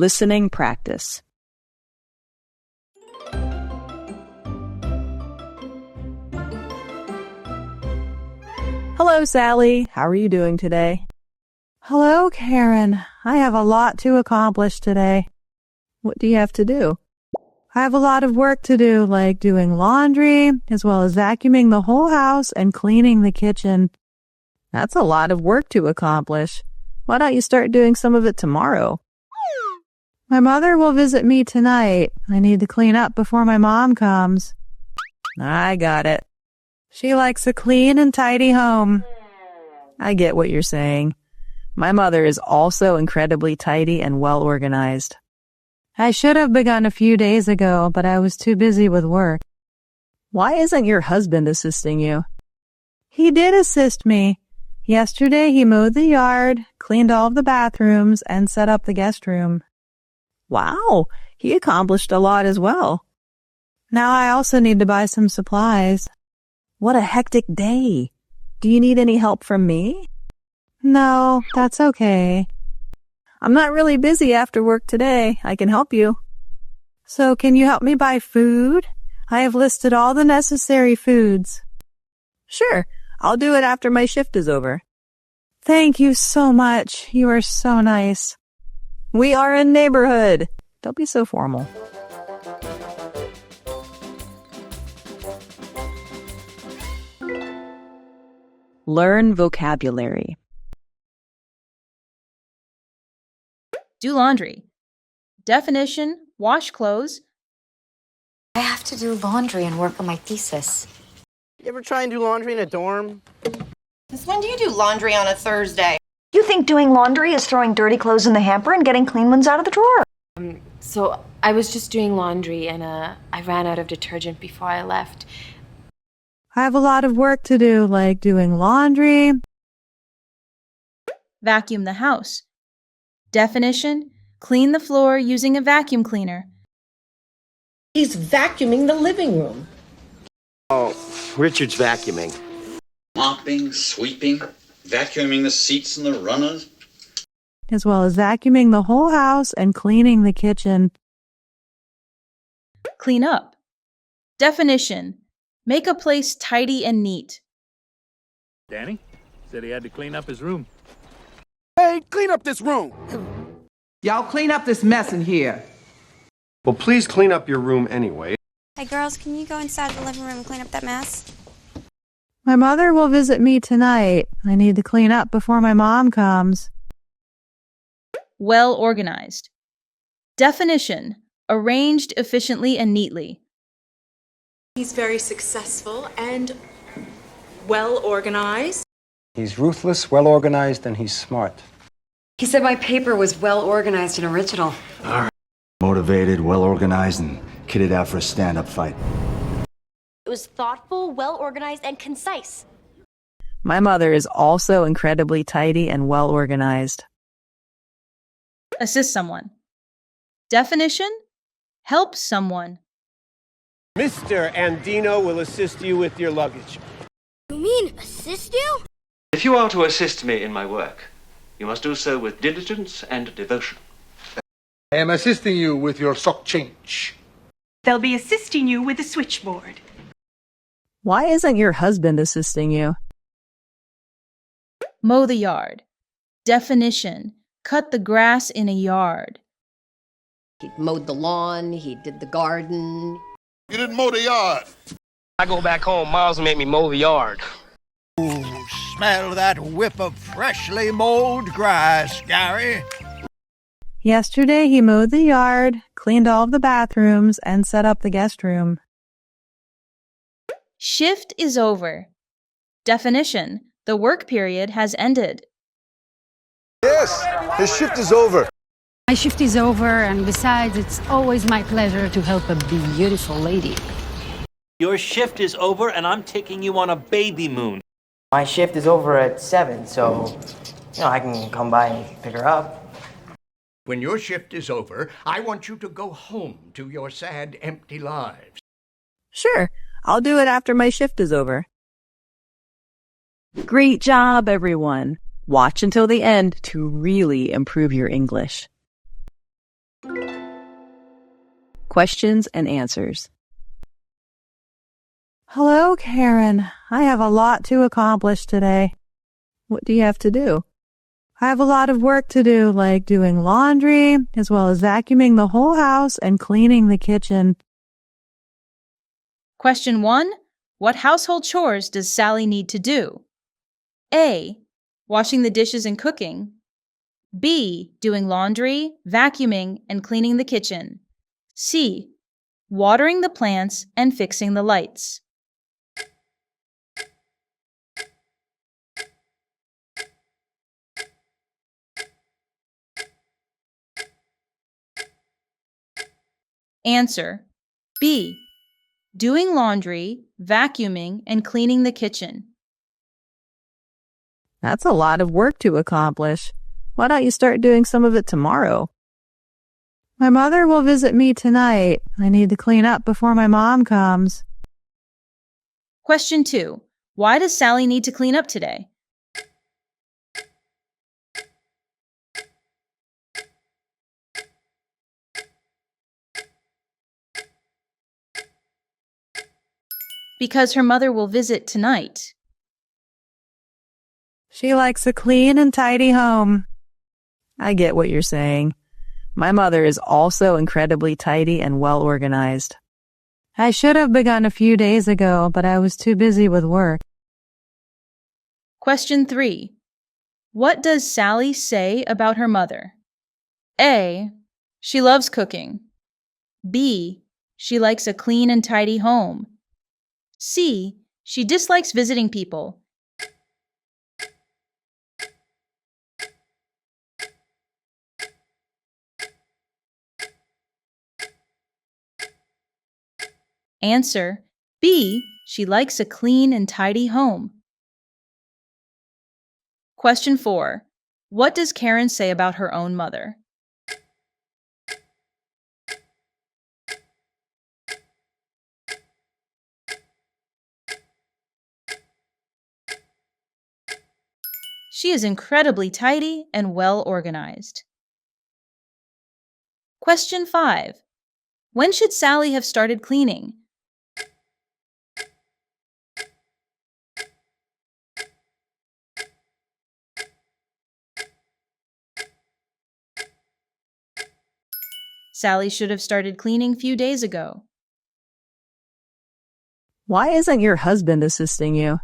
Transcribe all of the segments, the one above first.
Listening practice. Hello, Sally. How are you doing today? Hello, Karen. I have a lot to accomplish today. What do you have to do? I have a lot of work to do, like doing laundry, as well as vacuuming the whole house and cleaning the kitchen. That's a lot of work to accomplish. Why don't you start doing some of it tomorrow? My mother will visit me tonight. I need to clean up before my mom comes. I got it. She likes a clean and tidy home. I get what you're saying. My mother is also incredibly tidy and well organized. I should have begun a few days ago, but I was too busy with work. Why isn't your husband assisting you? He did assist me. Yesterday he mowed the yard, cleaned all of the bathrooms, and set up the guest room. Wow, he accomplished a lot as well. Now I also need to buy some supplies. What a hectic day. Do you need any help from me? No, that's okay. I'm not really busy after work today. I can help you. So can you help me buy food? I have listed all the necessary foods. Sure, I'll do it after my shift is over. Thank you so much. You are so nice. We are a neighborhood. Don't be so formal. Learn vocabulary. Do laundry. Definition, wash clothes. I have to do laundry and work on my thesis. You ever try and do laundry in a dorm? Since when do you do laundry on a Thursday? You think doing laundry is throwing dirty clothes in the hamper and getting clean ones out of the drawer? So I was just doing laundry and I ran out of detergent before I left. I have a lot of work to do, like doing laundry. Vacuum the house. Definition, clean the floor using a vacuum cleaner. He's vacuuming the living room. Oh, Richard's vacuuming. Mopping, sweeping, vacuuming the seats and the runners. As well as vacuuming the whole house and cleaning the kitchen. Clean up. Definition, make a place tidy and neat. Danny said he had to clean up his room. Hey, clean up this room. Y'all clean up this mess in here. Well, please clean up your room anyway. Hey girls, can you go inside the living room and clean up that mess? My mother will visit me tonight. I need to clean up before my mom comes. Well organized. Definition, arranged efficiently and neatly. He's very successful and well organized. He's ruthless, well organized, and he's smart. He said my paper was well organized and original. All right. Motivated, well organized, and kitted out for a stand-up fight. It was thoughtful, well organized, and concise. My mother is also incredibly tidy and well organized. Assist someone. Definition, help someone. Mr. Andino will assist you with your luggage. You mean assist you? If you are to assist me in my work, you must do so with diligence and devotion. I am assisting you with your sock change. They'll be assisting you with the switchboard. Why isn't your husband assisting you? Mow the yard. Definition, cut the grass in a yard. He mowed the lawn, he did the garden. You didn't mow the yard. I go back home, Miles make me mow the yard. Ooh, smell that whiff of freshly mowed grass, Gary. Yesterday he mowed the yard, cleaned all of the bathrooms, and set up the guest room. Shift is over. Definition, the work period has ended. Yes, his shift is over. My shift is over, and besides, it's always my pleasure to help a beautiful lady. Your shift is over, and I'm taking you on a baby moon. My shift is over at 7, so, I can come by and pick her up. When your shift is over, I want you to go home to your sad, empty lives. Sure, I'll do it after my shift is over. Great job, everyone. Watch until the end to really improve your English. Questions and answers. Hello, Karen. I have a lot to accomplish today. What do you have to do? I have a lot of work to do, like doing laundry, as well as vacuuming the whole house and cleaning the kitchen. Question 1. What household chores does Sally need to do? A. Washing the dishes and cooking. B. Doing laundry, vacuuming, and cleaning the kitchen. C. Watering the plants and fixing the lights. Answer. B. Doing laundry, vacuuming, and cleaning the kitchen. That's a lot of work to accomplish. Why don't you start doing some of it tomorrow? My mother will visit me tonight. I need to clean up before my mom comes. Question 2. Why does Sally need to clean up today? Because her mother will visit tonight. She likes a clean and tidy home. I get what you're saying. My mother is also incredibly tidy and well organized. I should have begun a few days ago, but I was too busy with work. Question 3. What does Sally say about her mother? A. She loves cooking. B. She likes a clean and tidy home. C. She dislikes visiting people. Answer. B. She likes a clean and tidy home. Question 4. What does Karen say about her own mother? She is incredibly tidy and well organized. Question 5. When should Sally have started cleaning? Sally should have started cleaning few days ago. Why isn't your husband assisting you?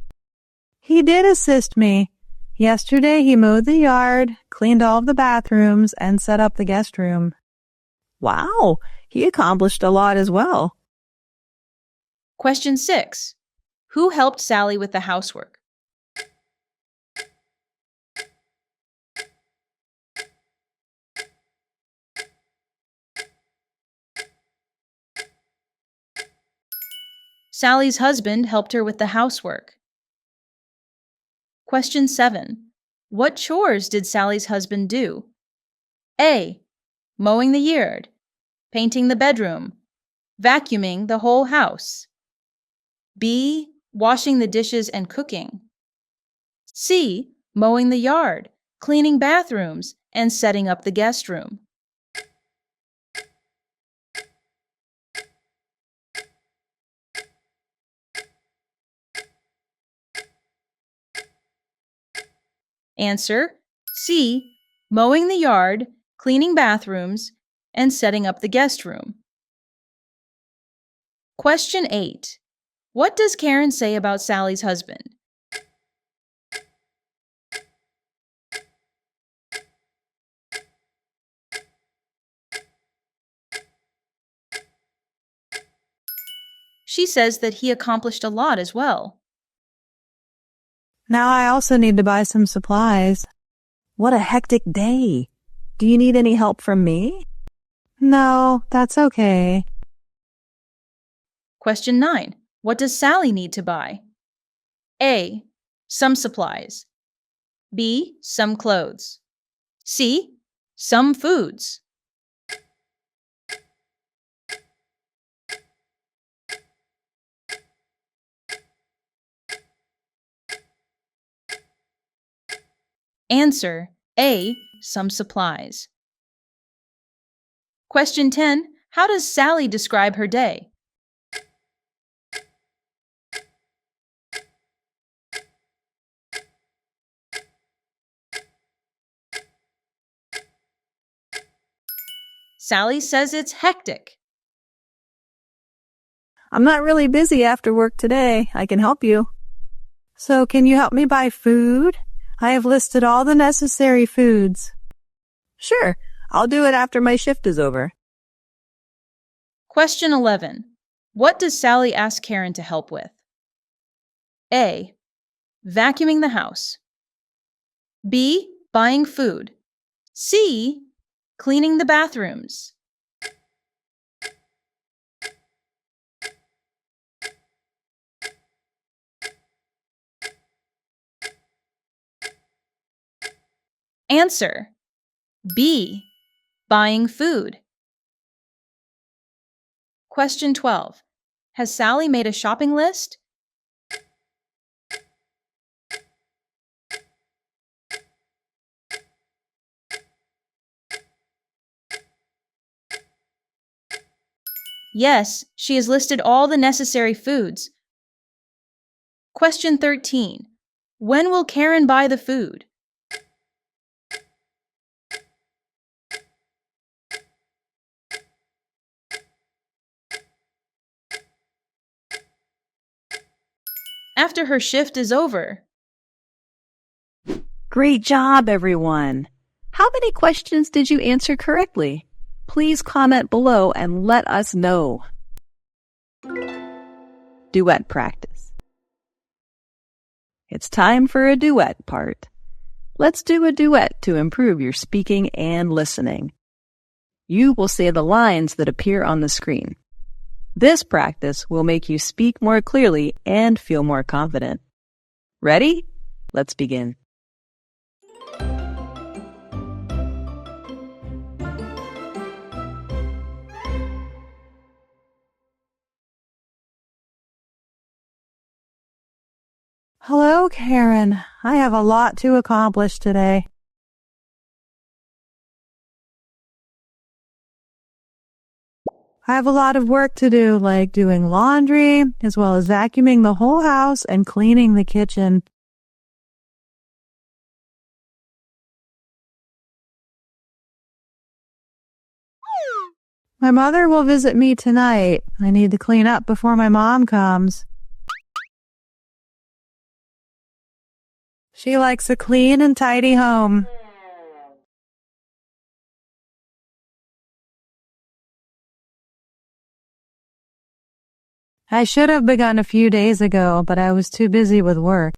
He did assist me. Yesterday he mowed the yard, cleaned all of the bathrooms, and set up the guest room. Wow, he accomplished a lot as well. Question 6. Who helped Sally with the housework? Sally's husband helped her with the housework. Question 7. What chores did Sally's husband do? A. Mowing the yard, painting the bedroom, vacuuming the whole house. B. Washing the dishes and cooking. C. Mowing the yard, cleaning bathrooms, and setting up the guest room. Answer. C. Mowing the yard, cleaning bathrooms, and setting up the guest room. Question 8. What does Karen say about Sally's husband? She says that he accomplished a lot as well. Now I also need to buy some supplies. What a hectic day. Do you need any help from me? No, that's okay. Question 9. What does Sally need to buy? A. Some supplies. B. Some clothes. C. Some foods. Answer. A. Some supplies. Question 10. How does Sally describe her day? Sally says it's hectic. I'm not really busy after work today. I can help you. So can you help me buy food? I have listed all the necessary foods. Sure, I'll do it after my shift is over. Question 11. What does Sally ask Karen to help with? A. Vacuuming the house. B. Buying food. C. Cleaning the bathrooms. Answer. B. Buying food. Question 12. Has Sally made a shopping list? Yes, she has listed all the necessary foods. Question 13. When will Karen buy the food? After her shift is over. Great job, everyone. How many questions did you answer correctly? Please comment below and let us know. Duet practice. It's time for a duet part. Let's do a duet to improve your speaking and listening. You will say the lines that appear on the screen. This practice will make you speak more clearly and feel more confident. Ready? Let's begin. Hello, Karen. I have a lot to accomplish today. I have a lot of work to do, like doing laundry, as well as vacuuming the whole house and cleaning the kitchen. My mother will visit me tonight. I need to clean up before my mom comes. She likes a clean and tidy home. I should have begun a few days ago, but I was too busy with work.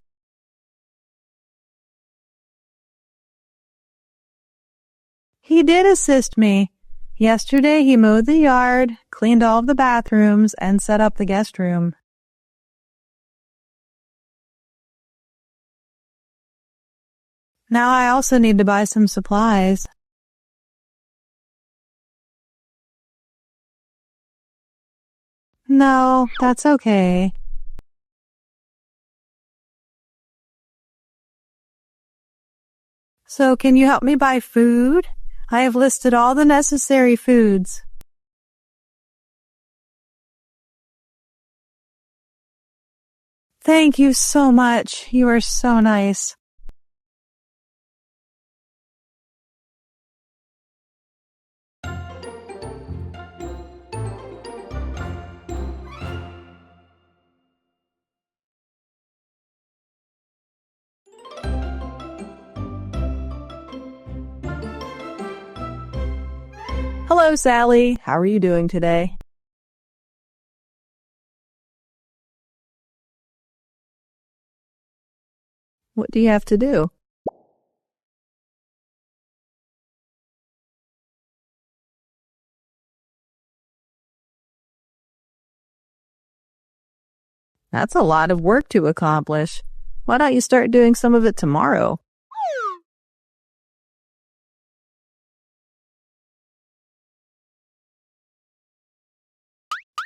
He did assist me. Yesterday he mowed the yard, cleaned all of the bathrooms, and set up the guest room. Now I also need to buy some supplies. No, that's okay. So can you help me buy food? I have listed all the necessary foods. Thank you so much. You are so nice. Hello, Sally. How are you doing today? What do you have to do? That's a lot of work to accomplish. Why don't you start doing some of it tomorrow?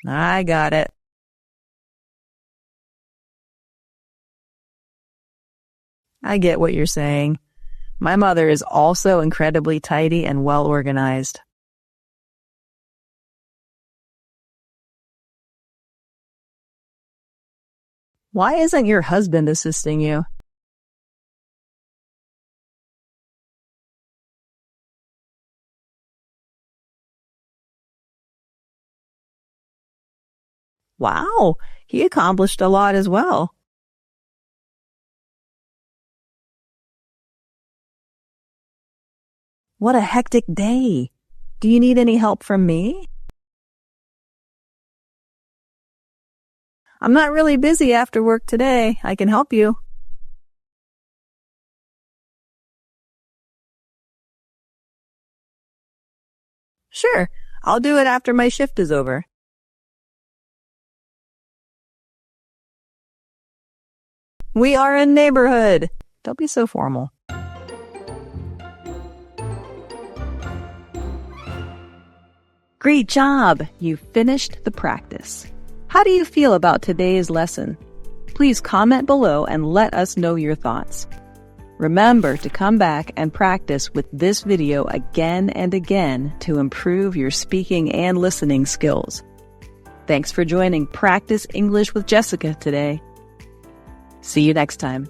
I got it. I get what you're saying. My mother is also incredibly tidy and well organized. Why isn't your husband assisting you? Wow, he accomplished a lot as well. What a hectic day. Do you need any help from me? I'm not really busy after work today. I can help you. Sure, I'll do it after my shift is over. We are a neighborhood. Don't be so formal. Great job! You finished the practice. How do you feel about today's lesson? Please comment below and let us know your thoughts. Remember to come back and practice with this video again and again to improve your speaking and listening skills. Thanks for joining Practice English with Jessica today. See you next time.